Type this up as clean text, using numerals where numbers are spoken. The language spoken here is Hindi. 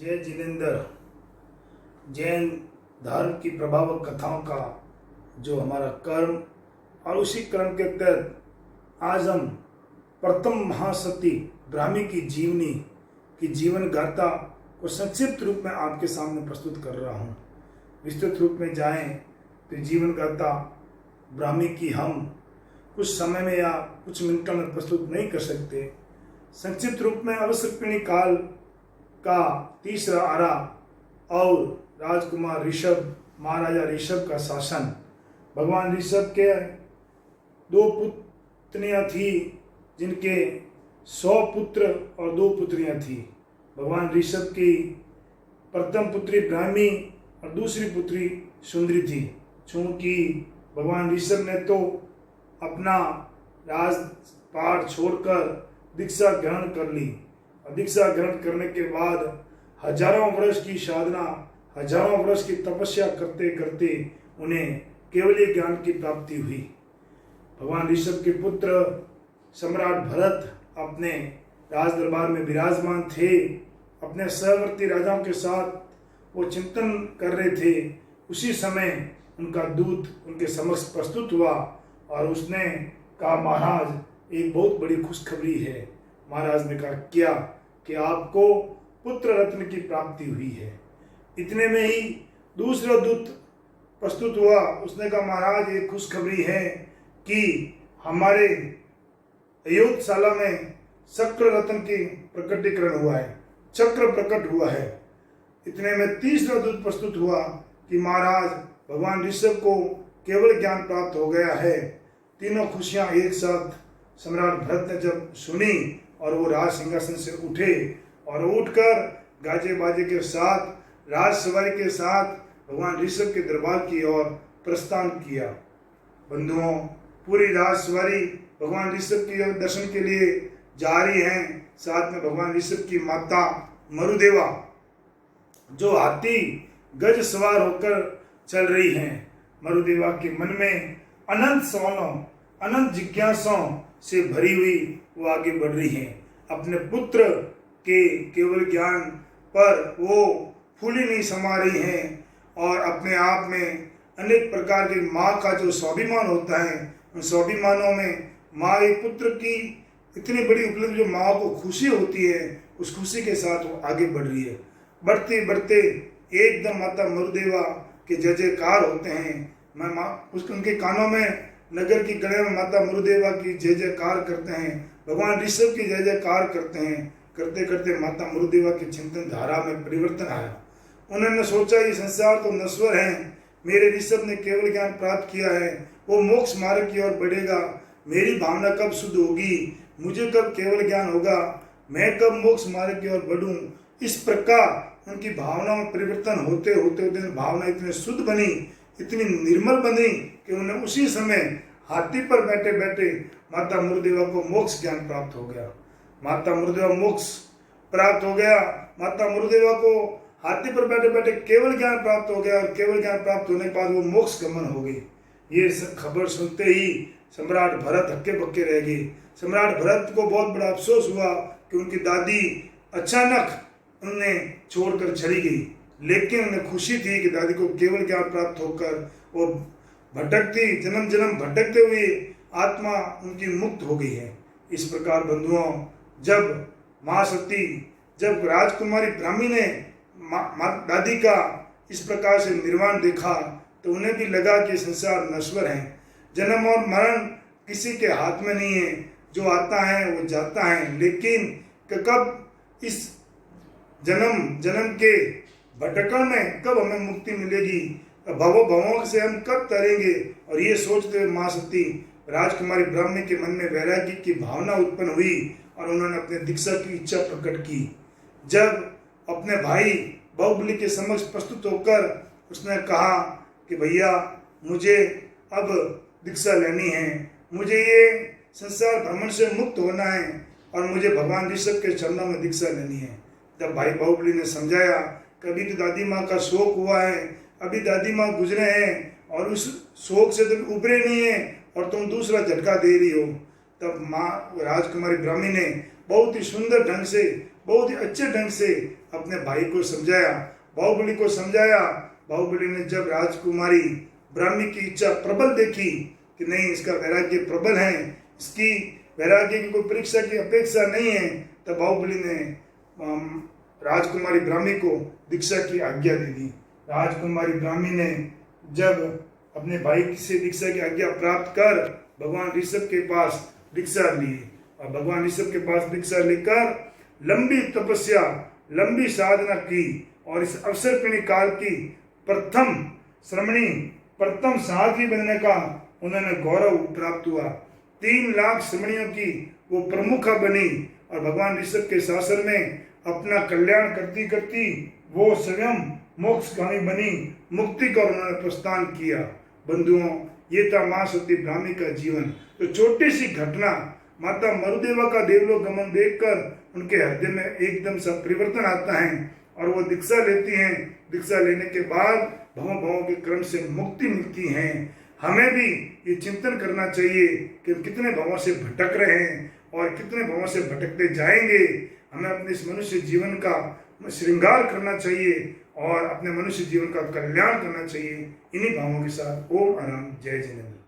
जय जिनेन्द्र जैन धर्म की प्रभावक कथाओं का जो हमारा कर्म और उसी कर्म के तहत आज हम प्रथम महासती ब्राह्मी की जीवनी की जीवन गाथा को संक्षिप्त रूप में आपके सामने प्रस्तुत कर रहा हूँ। विस्तृत रूप में जाएं तो जीवन गाथा ब्राह्मी की हम कुछ समय में या कुछ मिनटों में प्रस्तुत नहीं कर सकते। संक्षिप्त रूप में अवसर्पिणी काल का तीसरा आरा और राजकुमार ऋषभ महाराजा ऋषभ का शासन। भगवान ऋषभ के दो पुत्रियां थी जिनके 100 पुत्र और 2 पुत्रियां थी। भगवान ऋषभ की प्रथम पुत्री ब्राह्मी और दूसरी पुत्री सुंदरी थी। चूंकि भगवान ऋषभ ने तो अपना राजपाट छोड़कर दीक्षा ग्रहण कर ली और दीक्षा ग्रहण करने के बाद हजारों वर्ष की साधना, हजारों वर्ष की तपस्या करते करते उन्हें केवलीय ज्ञान की प्राप्ति हुई। भगवान ऋषभ के पुत्र सम्राट भरत अपने राज दरबार में विराजमान थे। अपने सहवर्ती राजाओं के साथ वो चिंतन कर रहे थे। उसी समय उनका दूत उनके समक्ष प्रस्तुत हुआ और उसने कहा, महाराज एक बहुत बड़ी खुशखबरी है। महाराज ने कहा, क्या? कि आपको पुत्र रत्न की प्राप्ति हुई है। इतने में ही दूसरा दूत प्रस्तुत हुआ। उसने कहा, महाराज एक खुशखबरी है कि हमारे अयोध्यशाला में चक्र रत्न की प्रकटीकरण हुआ है, चक्र प्रकट हुआ है। इतने में तीसरा दूत प्रस्तुत हुआ कि महाराज भगवान ऋषभ को केवल ज्ञान प्राप्त हो गया है। तीनों खुशियां एक साथ सम्राट भरत ने जब सुनी और वो राज सिंहासन से उठे और उठकर गाजे बाजे के साथ राज सवारी के साथ भगवान ऋषभ के दरबार की ओर प्रस्थान किया। बंधुओं, पूरी राज सवारी भगवान ऋषभ के दर्शन के लिए जा रही हैं। साथ में भगवान ऋषभ की माता मरुदेवा जो हाथी गज सवार होकर चल रही हैं। मरुदेवा के मन में अनंत सवालों, अनंत जिज्ञासाओं से भरी हुई वो आगे बढ़ रही हैं। अपने पुत्र के केवल ज्ञान पर वो फूली नहीं समा रही हैं और अपने आप में अनेक प्रकार के माँ का जो स्वाभिमान होता है, उन स्वाभिमानों में माँ एक पुत्र की इतनी बड़ी उपलब्धि, जो माँ को खुशी होती है, उस खुशी के साथ वो आगे बढ़ रही है। बढ़ते बढ़ते एकदम माता मरुदेवा के जय जयकार होते हैं। उनके कानों में नगर की गले में माता मरुदेवा की जय जयकार करते हैं, भगवान ऋषभ की जय जयकार करते हैं। करते करते माता मरुदेवा की चिंतन धारा में परिवर्तन आया। उन्होंने सोचा ये संसार तो नश्वर है, मेरे ऋषभ ने केवल ज्ञान प्राप्त किया है, वो मोक्ष मार्ग की ओर बढ़ेगा। मेरी भावना कब शुद्ध होगी, मुझे कब केवल ज्ञान होगा, मैं कब मोक्ष मार्ग की ओर बढ़ूं। इस प्रकार उनकी भावना में परिवर्तन होते होते होते भावना इतनी शुद्ध बनी, इतनी निर्मल बनी कि उन्हें उसी समय हाथी पर बैठे बैठे माता मरुदेवा को मोक्ष ज्ञान प्राप्त हो गया। माता मरुदेवा मोक्ष प्राप्त हो गया। माता मरुदेवा को हाथी पर बैठे बैठे केवल ज्ञान प्राप्त हो गया और केवल ज्ञान प्राप्त होने के बाद वो मोक्ष गमन हो गई। ये खबर सुनते ही सम्राट भरत हक्के बक्के रह गए। सम्राट भरत को बहुत बड़ा अफसोस हुआ कि उनकी दादी अचानक उन्हें छोड़कर चली गई, लेकिन उन्हें खुशी थी कि दादी को केवल ज्ञान प्राप्त होकर वो भटकती, जन्म जन्म भटकते हुए आत्मा उनकी मुक्त हो गई है। इस प्रकार बंधुओं, जब महासती, जब राजकुमारी ब्राह्मी ने दादी का इस प्रकार से निर्वाण देखा तो उन्हें भी लगा कि संसार नश्वर है, जन्म और मरण किसी के हाथ में नहीं है, जो आता है वो जाता है। लेकिन कब इस जन्म के भटकन में कब हमें मुक्ति मिलेगी, भवों से हम कब तरेंगे। और ये सोचते हुए माँ सती राजकुमारी ब्राह्मी के मन में वैराग्य की भावना उत्पन्न हुई और उन्होंने अपने दीक्षा की इच्छा प्रकट की। जब अपने भाई बाहुबली के समक्ष प्रस्तुत होकर उसने कहा कि भैया मुझे अब दीक्षा लेनी है, मुझे ये संसार भ्रमण से मुक्त होना है और मुझे भगवान ऋषभ के चरणों में दीक्षा लेनी है। तब भाई बाहुबली ने समझाया, कभी तो दादी माँ का शोक हुआ है, अभी दादी माँ गुजरे हैं और उस शोक से तुम उभरे नहीं है और तुम दूसरा झटका दे रही हो। तब माँ राजकुमारी ब्राह्मी ने बहुत ही सुंदर ढंग से, बहुत ही अच्छे ढंग से अपने भाई को समझाया, बाहुबली को समझाया। बाहुबली ने जब राजकुमारी ब्राह्मी की इच्छा प्रबल देखी कि नहीं, इसका वैराग्य प्रबल है, इसकी वैराग्य की कोई परीक्षा की अपेक्षा नहीं है, तब बाहुबली ने राजकुमारी ब्राह्मी को दीक्षा की आज्ञा दे दी। राजकुमारी ब्राह्मी ने जब अपने भाई से दीक्षा की आज्ञा प्राप्त कर भगवान ऋषभ के पास दीक्षा ली, और भगवान ऋषभ के पास दीक्षा लेकर लंबी तपस्या, लंबी साधना की, और इस अवसरपिणी काल की प्रथम श्रमणी, प्रथम साध्वी बनने का उन्होंने गौरव प्राप्त हुआ। 3 लाख श्रमणियों की वो प्रमुखा बनी, और भगवान ऋषभ के शासन में अपना कल्याण करती करती वो स्वयं मोक्षगामी बनी, मुक्ति का उन्होंने प्रस्थान किया। बंधुओं, ये था मां सती ब्राह्मी का जीवन। तो छोटी सी घटना, माता मरुदेवा का देवलोक गमन देखकर उनके हृदय में एकदम सा परिवर्तन आता है, और वो दीक्षा लेती हैं। दीक्षा लेने के बाद भवों के क्रम से मुक्ति मिलती है। हमें भी ये चिंतन करना चाहिए कि कितने भवों से भटक रहे हैं और कितने भवों से भटकते जाएंगे। हमें अपने इस मनुष्य जीवन का श्रृंगार करना चाहिए और अपने मनुष्य जीवन का कल्याण करना चाहिए। इन्हीं भावों के साथ ओम आराम, जय जिनेन्द्र।